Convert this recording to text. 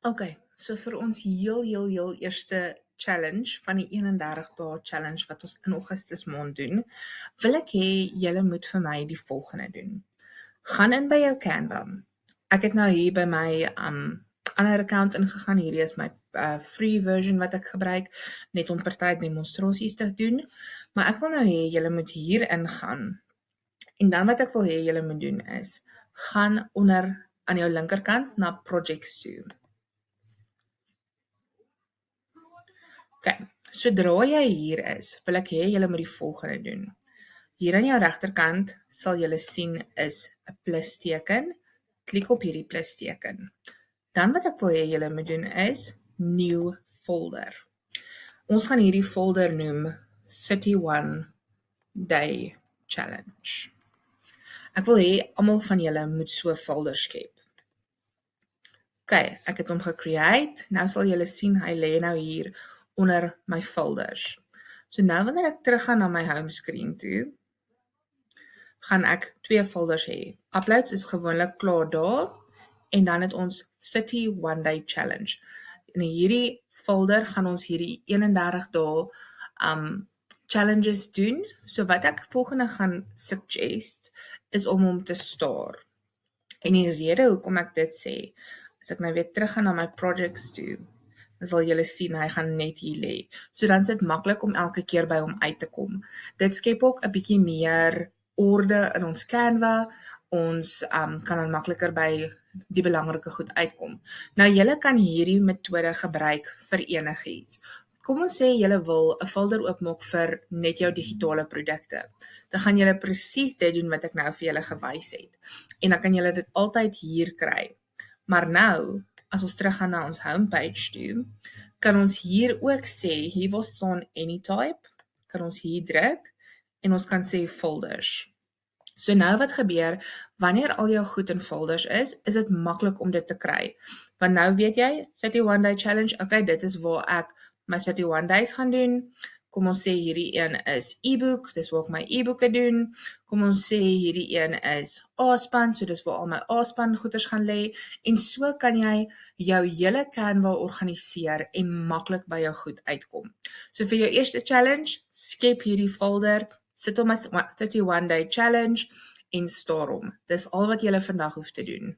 Okay, so vir ons heel eerste challenge van die 31 dae challenge wat ons in Augustus maand doen, wil ek hê julle moet vir my die volgende doen. Gaan in by jou Canva. Ek het nou hier by my ander account ingegaan. Hierdie is my free version wat ek gebruik net om party demonstrasies te doen, maar ek wil nou hê julle moet hier ingaan. En dan wat ek wil hê julle moet doen is gaan onder aan jou linkerkant na projects toe. Okay, sodra jy hier is, wil ek hê julle moet die volgende doen. Hier aan jou regterkant sal julle sien is 'n plus teken. Klik op hierdie plus teken. Dan wat ek wil hê julle moet doen is new folder. Ons gaan hierdie folder noem 31 day challenge. Ek wil hê almal van julle moet so 'n folder skep. Okay, ek het hom gecreate. Nou sal julle sien hy lê nou hier onder my folders. So nou wanneer ek teruggaan na my home screen toe, gaan ek twee folders hê. Uploads is gewoonlik klaar daar en dan het ons 31 day challenge. In hierdie folder gaan ons hierdie 31 dae challenges doen. So wat ek volgende gaan suggest is om hom te staar. En die rede hoekom ek dit sê, as ek nou weer teruggaan na my projects toe, dan sal julle sien hy gaan net hier lê. So dan is dit maklik om elke keer by hom uit te kom. Dit skep ook 'n bietjie meer orde in ons Canva. Ons kan dan makliker by die belangrike goed uitkom. Nou julle kan hierdie metode gebruik vir enigiets. Kom ons sê julle wil 'n folder oopmaak vir net jou digitale produkte. Dan gaan julle presies dit doen wat ek nou vir julle gewys het. En dan kan julle dit altyd hier kry. Maar nou, as ons teruggaan na ons homepage toe, kan ons hier ook sê, hier wil staan AnyType, kan ons hier druk, en ons kan sê folders. So nou wat gebeur, wanneer al jou goed in folders is dit maklik om dit te kry. Want nou weet jy, 31 day challenge, okay, dit is waar ek my 31 days gaan doen. Kom ons sê hierdie een is e-book, dis waar ek my e-boeke doen. Kom ons sê hierdie een is A-span, so dis waar al my A-span goeders gaan lê. En so kan jy jou hele Canva organiseer en maklik by jou goed uitkom. So vir jou eerste challenge, skep hierdie folder, sit hom as 31 day challenge en staar hom. Dis al wat jy vandag hoef te doen.